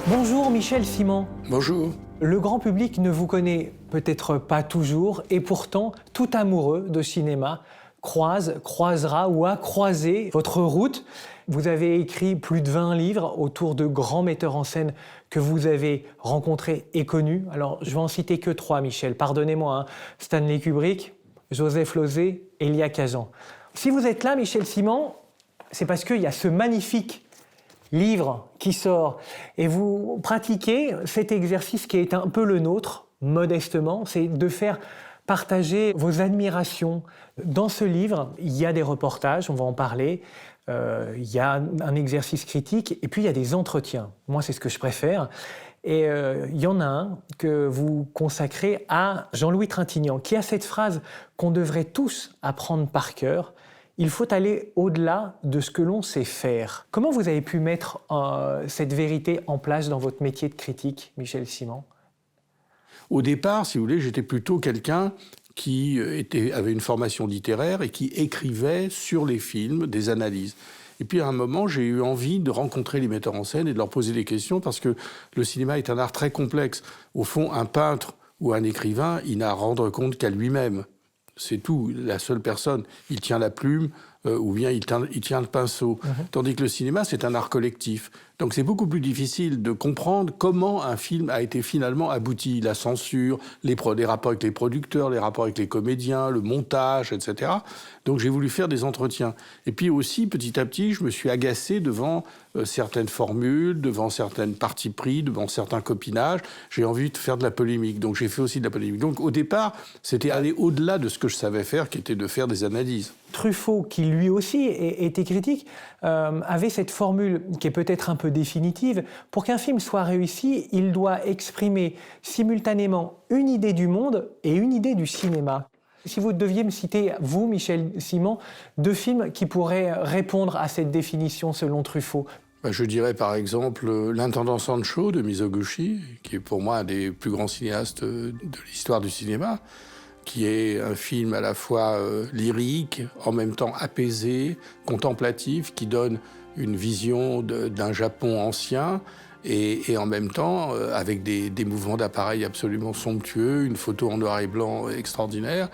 Bonjour Michel Simon. Bonjour. Le grand public ne vous connaît peut-être pas toujours et pourtant tout amoureux de cinéma croisera ou a croisé votre route. Vous avez écrit plus de 20 livres autour de grands metteurs en scène que vous avez rencontrés et connus. Alors je vais en citer que 3, Michel, pardonnez-moi, hein. Stanley Kubrick, Joseph Losey, Elia Kazan. Si vous êtes là, Michel Simon, c'est parce qu'il y a ce magnifique livre qui sort et vous pratiquez cet exercice qui est un peu le nôtre, modestement, c'est de faire partager vos admirations. Dans ce livre, il y a des reportages, on va en parler, il y a un exercice critique et puis il y a des entretiens. Moi, c'est ce que je préfère. Et il y en a un que vous consacrez à Jean-Louis Trintignant, qui a cette phrase qu'on devrait tous apprendre par cœur. Il faut aller au-delà de ce que l'on sait faire. Comment vous avez pu mettre cette vérité en place dans votre métier de critique, Michel Simon ? Au départ, si vous voulez, j'étais plutôt quelqu'un qui avait une formation littéraire et qui écrivait sur les films des analyses. Et puis à un moment, j'ai eu envie de rencontrer les metteurs en scène et de leur poser des questions parce que le cinéma est un art très complexe. Au fond, un peintre ou un écrivain, il n'a à rendre compte qu'à lui-même. C'est tout, la seule personne. Il tient la plume ou bien il tient le pinceau. Tandis que le cinéma, c'est un art collectif. Donc c'est beaucoup plus difficile de comprendre comment un film a été finalement abouti. La censure, les rapports avec les producteurs, les rapports avec les comédiens, le montage, etc. Donc j'ai voulu faire des entretiens. Et puis aussi, petit à petit, je me suis agacé devant certaines formules, devant certaines parties pris, devant certains copinages. J'ai envie de faire de la polémique. Donc j'ai fait aussi de la polémique. Donc au départ, c'était aller au-delà de ce que je savais faire, qui était de faire des analyses. Truffaut, qui lui aussi était critique, avait cette formule qui est peut-être un peu définitive. Pour qu'un film soit réussi, il doit exprimer simultanément une idée du monde et une idée du cinéma. Si vous deviez me citer, vous, Michel Simon, 2 films qui pourraient répondre à cette définition selon Truffaut. Je dirais par exemple L'Intendant Sancho de Mizoguchi, qui est pour moi un des plus grands cinéastes de l'histoire du cinéma, qui est un film à la fois lyrique, en même temps apaisé, contemplatif, qui donne une vision d'un Japon ancien et en même temps avec des mouvements d'appareil absolument somptueux, une photo en noir et blanc extraordinaire,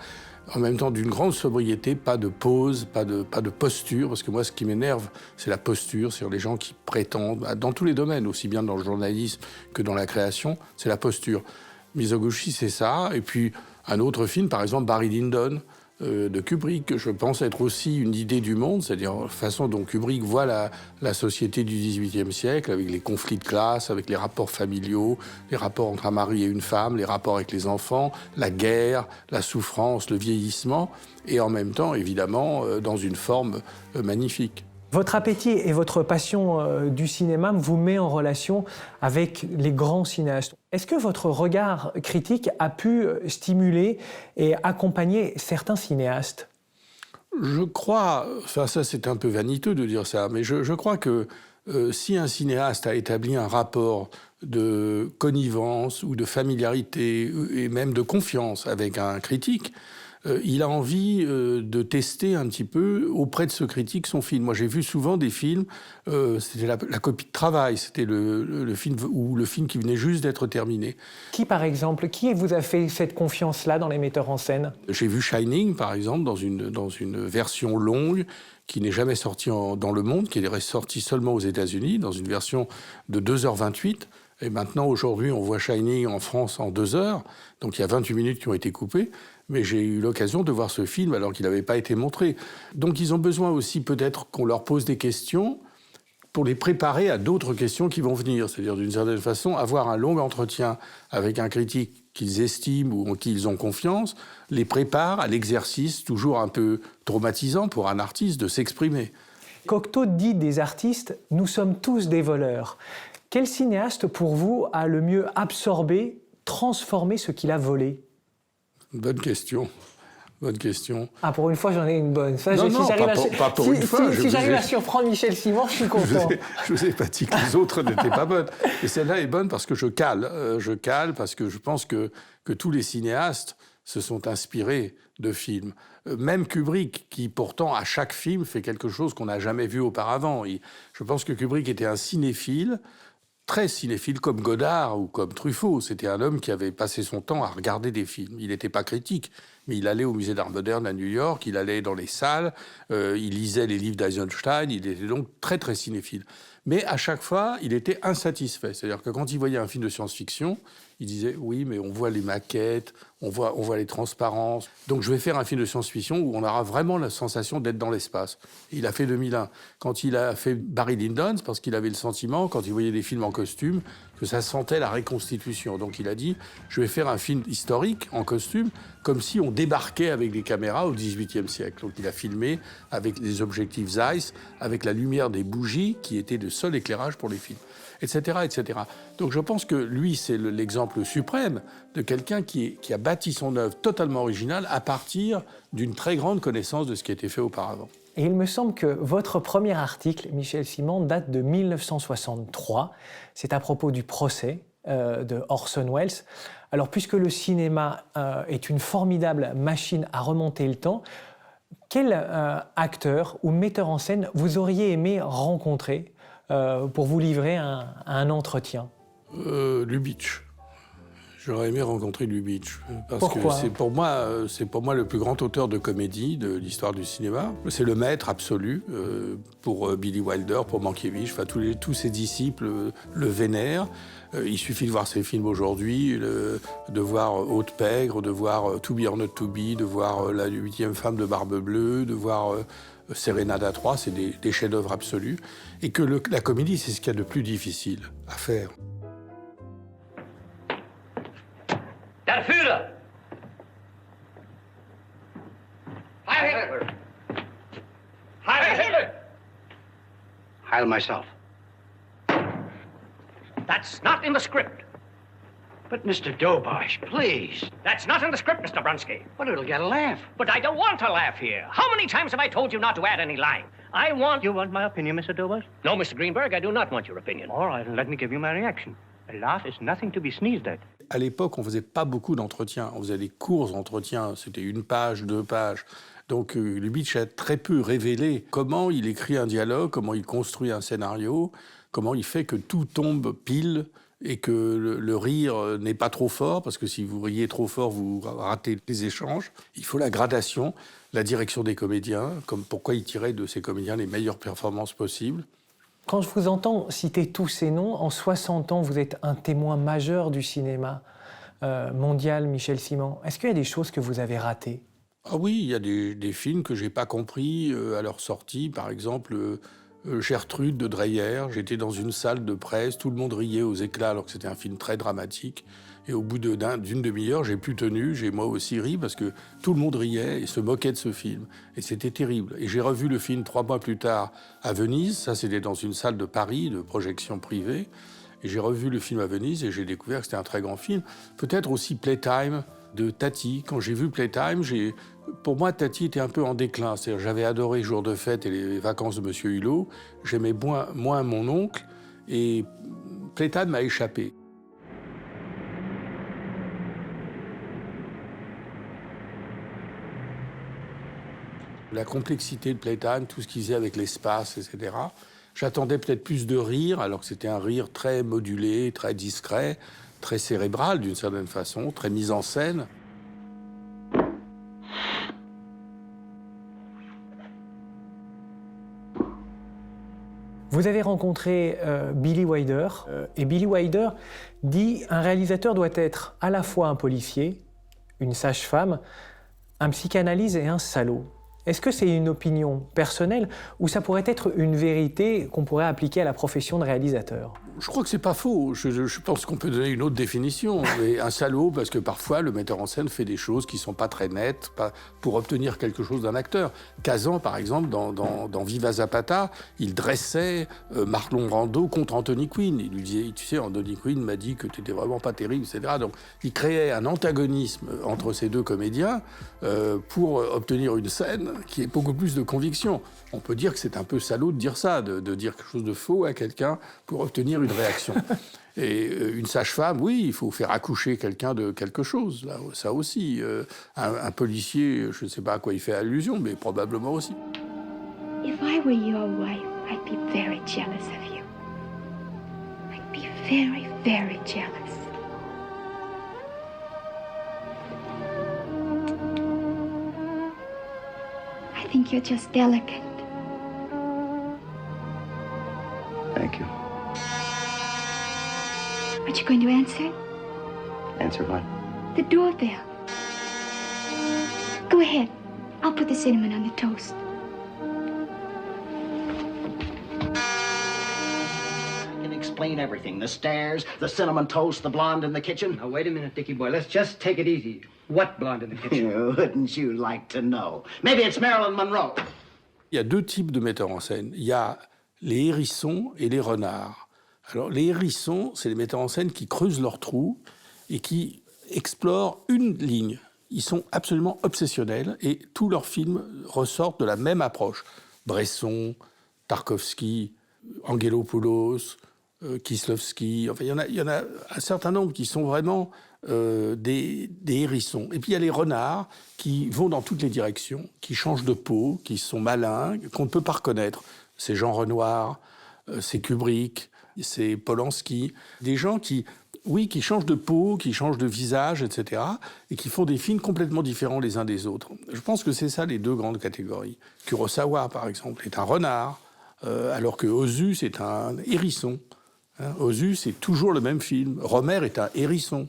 en même temps d'une grande sobriété, pas de pose, pas de posture, parce que moi ce qui m'énerve c'est la posture, c'est les gens qui prétendent, dans tous les domaines, aussi bien dans le journalisme que dans la création, c'est la posture. Mizoguchi c'est ça, et puis un autre film, par exemple Barry Lyndon, de Kubrick, que je pense être aussi une idée du monde, c'est-à-dire la façon dont Kubrick voit la société du XVIIIe siècle, avec les conflits de classe, avec les rapports familiaux, les rapports entre un mari et une femme, les rapports avec les enfants, la guerre, la souffrance, le vieillissement, et en même temps, évidemment, dans une forme magnifique. Votre appétit et votre passion du cinéma vous met en relation avec les grands cinéastes. Est-ce que votre regard critique a pu stimuler et accompagner certains cinéastes ? Je crois, enfin ça c'est un peu vaniteux de dire ça, mais je crois que si un cinéaste a établi un rapport de connivence ou de familiarité et même de confiance avec un critique, il a envie de tester un petit peu auprès de ce critique son film. Moi, j'ai vu souvent des films, c'était la copie de travail, c'était le film ou le film qui venait juste d'être terminé. Qui, par exemple, qui vous a fait cette confiance-là dans les metteurs en scène ? J'ai vu Shining, par exemple, dans une version longue qui n'est jamais sortie dans le monde, qui est sortie seulement aux États-Unis, dans une version de 2h28. Et maintenant, aujourd'hui, on voit Shining en France en 2 heures. Donc il y a 28 minutes qui ont été coupées. Mais j'ai eu l'occasion de voir ce film alors qu'il n'avait pas été montré. Donc ils ont besoin aussi peut-être qu'on leur pose des questions pour les préparer à d'autres questions qui vont venir. C'est-à-dire d'une certaine façon, avoir un long entretien avec un critique qu'ils estiment ou en qui ils ont confiance, les prépare à l'exercice toujours un peu traumatisant pour un artiste de s'exprimer. Cocteau dit des artistes « nous sommes tous des voleurs ». Quel cinéaste, pour vous, a le mieux absorbé, transformé ce qu'il a volé ? Bonne question. Bonne question. Ah, pour une fois, j'en ai une bonne. Ça, non, pas pour une fois. Si j'arrive à surprendre Michel Simon, je suis content. Je vous ai pas dit que les autres n'étaient pas bonnes. Et celle-là est bonne parce que je cale. Je cale parce que je pense que tous les cinéastes se sont inspirés de films. Même Kubrick, qui pourtant, à chaque film, fait quelque chose qu'on n'a jamais vu auparavant. Je pense que Kubrick était un cinéphile très cinéphile comme Godard ou comme Truffaut. C'était un homme qui avait passé son temps à regarder des films. Il n'était pas critique, mais il allait au musée d'art moderne à New York, il allait dans les salles, il lisait les livres d'Eisenstein, il était donc très, très cinéphile. Mais à chaque fois, il était insatisfait. C'est-à-dire que quand il voyait un film de science-fiction, il disait « oui, mais on voit les maquettes, on voit les transparences. Donc je vais faire un film de science-fiction où on aura vraiment la sensation d'être dans l'espace. » Il a fait 2001. Quand il a fait Barry Lyndon, c'est parce qu'il avait le sentiment, quand il voyait des films en costume, que ça sentait la reconstitution. Donc il a dit « je vais faire un film historique en costume, comme si on débarquait avec des caméras au XVIIIe siècle. » Donc il a filmé avec des objectifs Zeiss, avec la lumière des bougies qui était le seul éclairage pour les films, etc., etc. Donc je pense que lui, c'est l'exemple suprême de quelqu'un qui a bâti son œuvre totalement originale à partir d'une très grande connaissance de ce qui a été fait auparavant. Et il me semble que votre premier article, Michel Simon, date de 1963. C'est à propos du procès de Orson Welles. Alors, puisque le cinéma est une formidable machine à remonter le temps, quel acteur ou metteur en scène vous auriez aimé rencontrer pour vous livrer un entretien? Lubitsch. J'aurais aimé rencontrer Lubitsch. Parce Pourquoi? que c'est pour moi le plus grand auteur de comédie de l'histoire du cinéma. C'est le maître absolu pour Billy Wilder, pour Mankiewicz. Enfin, tous ses disciples le vénèrent. Il suffit de voir ses films aujourd'hui, de voir Haute Pègre, de voir To Be or Not to Be, de voir La 8e femme de Barbe Bleue, de voir Sérénade 3, c'est des chefs-d'œuvre absolus. Et que la comédie, c'est ce qu'il y a de plus difficile à faire. Der Führer! Heil Hitler! Heil Hitler! Heil myself. That's not in the script. But, Mr. Dobosh, please. That's not in the script, Mr. Brunsky. But it'll get a laugh. But I don't want to laugh here. How many times have I told you not to add any line? I want... You want my opinion, Mr. Dobosh? No, Mr. Greenberg, I do not want your opinion. All right, and let me give you my reaction. A laugh is nothing to be sneezed at. À l'époque, on faisait pas beaucoup d'entretiens. On faisait des courts entretiens. C'était 1 page, 2 pages. Donc, Lubitsch a très peu révélé comment il écrit un dialogue, comment il construit un scénario, comment il fait que tout tombe pile et que le rire n'est pas trop fort, parce que si vous riez trop fort, vous ratez les échanges. Il faut la gradation, la direction des comédiens, comme pourquoi il tirait de ces comédiens les meilleures performances possibles. Quand je vous entends citer tous ces noms, en 60 ans, vous êtes un témoin majeur du cinéma mondial, Michel Simon. Est-ce qu'il y a des choses que vous avez ratées? Ah oui, il y a des films que j'ai pas compris à leur sortie. Par exemple, Gertrude de Dreyer. J'étais dans une salle de presse, tout le monde riait aux éclats alors que c'était un film très dramatique. Et au bout d'une demi-heure, j'ai plus tenu, j'ai moi aussi ri parce que tout le monde riait et se moquait de ce film. Et c'était terrible. Et j'ai revu le film 3 mois plus tard à Venise. Ça, c'était dans une salle de Paris, de projection privée. Et j'ai revu le film à Venise et j'ai découvert que c'était un très grand film. Peut-être aussi Playtime de Tati. Quand j'ai vu Playtime, pour moi, Tati était un peu en déclin. C'est-à-dire, j'avais adoré Jour de fête et les vacances de Monsieur Hulot. J'aimais moins mon oncle. Et Playtime m'a échappé. La complexité de Playtime, tout ce qu'il faisait avec l'espace, etc. J'attendais peut-être plus de rire, alors que c'était un rire très modulé, très discret, très cérébral d'une certaine façon, très mise en scène. Vous avez rencontré Billy Wilder, et Billy Wilder dit « Un réalisateur doit être à la fois un policier, une sage-femme, un psychanalyste et un salaud ». Est-ce que c'est une opinion personnelle ou ça pourrait être une vérité qu'on pourrait appliquer à la profession de réalisateur? Je crois que c'est pas faux. Je pense qu'on peut donner une autre définition. Mais un salaud, parce que parfois, le metteur en scène fait des choses qui sont pas très nettes pour obtenir quelque chose d'un acteur. Kazan, par exemple, dans Viva Zapata, il dressait Marlon Brando contre Anthony Quinn. Il lui disait, tu sais, Anthony Quinn m'a dit que tu étais vraiment pas terrible, etc. Donc, il créait un antagonisme entre ces deux comédiens pour obtenir une scène qui ait beaucoup plus de conviction. On peut dire que c'est un peu salaud de dire ça, de dire quelque chose de faux à quelqu'un pour obtenir une réaction. Et une sage-femme, oui, il faut faire accoucher quelqu'un de quelque chose, là, ça aussi. Un policier, je ne sais pas à quoi il fait allusion, mais probablement aussi. If I were your wife, I'd be very jealous of you. I'd be very, very jealous. I think you're just delicate. Thank you. Aren't you going to answer? Answer what? The doorbell. Go ahead. I'll put the cinnamon on the toast. I can explain everything. The stairs, the cinnamon toast, the blonde in the kitchen. Now, wait a minute, Dickie boy. Let's just take it easy. What blonde in the kitchen? Wouldn't you like to know? Maybe it's Marilyn Monroe. Il y a deux types de metteurs en scène. Il y a les hérissons et les renards. Alors, les hérissons, c'est les metteurs en scène qui creusent leurs trous et qui explorent une ligne. Ils sont absolument obsessionnels et tous leurs films ressortent de la même approche. Bresson, Tarkovsky, Angelopoulos, Kieslowski, enfin, il y en a un certain nombre qui sont vraiment des hérissons. Et puis il y a les renards qui vont dans toutes les directions, qui changent de peau, qui sont malins, qu'on ne peut pas reconnaître. C'est Jean Renoir, c'est Kubrick, c'est Polanski, des gens qui changent de peau, qui changent de visage, etc., et qui font des films complètement différents les uns des autres. Je pense que c'est ça les deux grandes catégories. Kurosawa, par exemple, est un renard, alors que Ozu, c'est un hérisson. Ozu, c'est toujours le même film. Romer est un hérisson.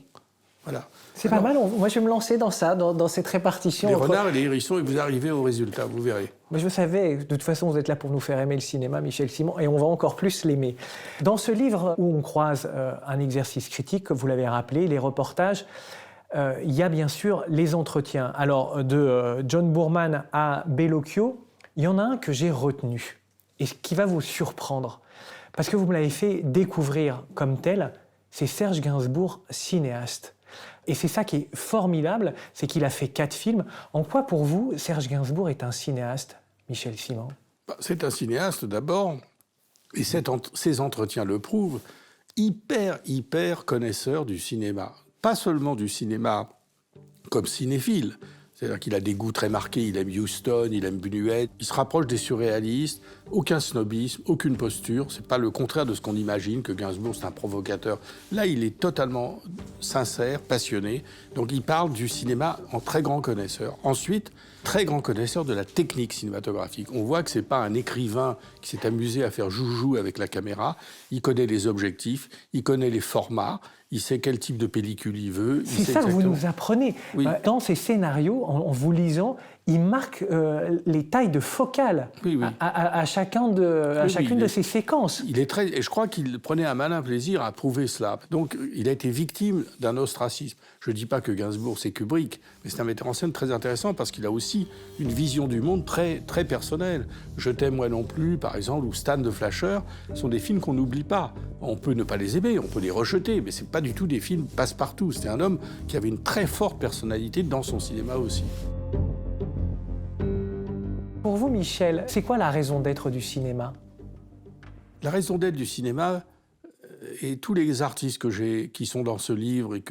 Voilà. C'est pas mal, moi je vais me lancer dans ça, dans cette répartition. Les renards et les hérissons, et vous arrivez au résultat, vous verrez. Mais je savais, de toute façon, vous êtes là pour nous faire aimer le cinéma, Michel Simon, et on va encore plus l'aimer. Dans ce livre où on croise un exercice critique, vous l'avez rappelé, les reportages, il y a bien sûr les entretiens. Alors, de John Boorman à Bellocchio, il y en a un que j'ai retenu, et qui va vous surprendre, parce que vous me l'avez fait découvrir comme tel, c'est Serge Gainsbourg, cinéaste. Et c'est ça qui est formidable, c'est qu'il a fait 4 films. En quoi, pour vous, Serge Gainsbourg est un cinéaste, Michel Simon? C'est un cinéaste d'abord, et ces entretiens le prouvent, hyper connaisseur du cinéma. Pas seulement du cinéma comme cinéphile, c'est-à-dire qu'il a des goûts très marqués, il aime Huston, il aime Buñuel, il se rapproche des surréalistes, aucun snobisme, aucune posture, c'est pas le contraire de ce qu'on imagine, que Gainsbourg c'est un provocateur. Là, il est totalement sincère, passionné, donc il parle du cinéma en très grand connaisseur. Ensuite, très grand connaisseur de la technique cinématographique. On voit que c'est pas un écrivain qui s'est amusé à faire joujou avec la caméra, il connaît les objectifs, il connaît les formats, il sait quel type de pellicule il veut. C'est ça que vous nous apprenez. Oui. Dans ces scénarios, en vous lisant, il marque les tailles de focale à chacune de ces séquences. Et je crois qu'il prenait un malin plaisir à prouver cela. Donc, il a été victime d'un ostracisme. Je ne dis pas que Gainsbourg, c'est Kubrick, mais c'est un metteur en scène très intéressant parce qu'il a aussi une vision du monde très personnelle. Je t'aime, moi non plus, par exemple, ou Stan de Flasher, sont des films qu'on n'oublie pas. On peut ne pas les aimer, on peut les rejeter, mais ce n'est pas du tout des films passe-partout. C'était un homme qui avait une très forte personnalité dans son cinéma aussi. Pour vous, Michel, c'est quoi la raison d'être du cinéma? La raison d'être du cinéma, et tous les artistes qui sont dans ce livre et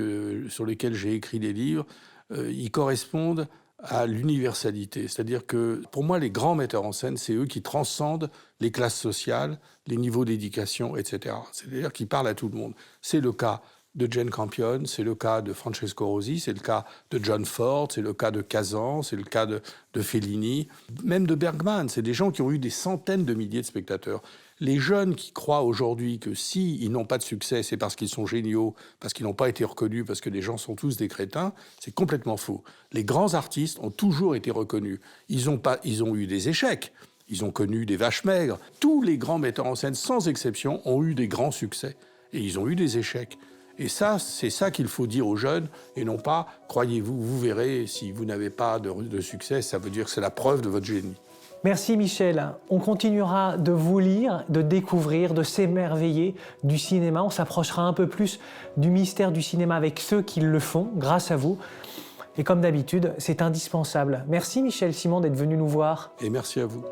sur lesquels j'ai écrit des livres, ils correspondent à l'universalité. C'est-à-dire que, pour moi, les grands metteurs en scène, c'est eux qui transcendent les classes sociales, les niveaux d'éducation, etc. C'est-à-dire qu'ils parlent à tout le monde. C'est le cas de Jane Campion, c'est le cas de Francesco Rosi, c'est le cas de John Ford, c'est le cas de Kazan, c'est le cas de Fellini, même de Bergman. C'est des gens qui ont eu des centaines de milliers de spectateurs. Les jeunes qui croient aujourd'hui que s'ils n'ont pas de succès, c'est parce qu'ils sont géniaux, parce qu'ils n'ont pas été reconnus, parce que les gens sont tous des crétins, c'est complètement faux. Les grands artistes ont toujours été reconnus. Ils ont eu des échecs. Ils ont connu des vaches maigres. Tous les grands metteurs en scène, sans exception, ont eu des grands succès. Et ils ont eu des échecs. Et ça, c'est ça qu'il faut dire aux jeunes, et non pas, croyez-vous, vous verrez, si vous n'avez pas de succès, ça veut dire que c'est la preuve de votre génie. Merci Michel. On continuera de vous lire, de découvrir, de s'émerveiller du cinéma. On s'approchera un peu plus du mystère du cinéma avec ceux qui le font, grâce à vous. Et comme d'habitude, c'est indispensable. Merci Michel Simon d'être venu nous voir. Et merci à vous.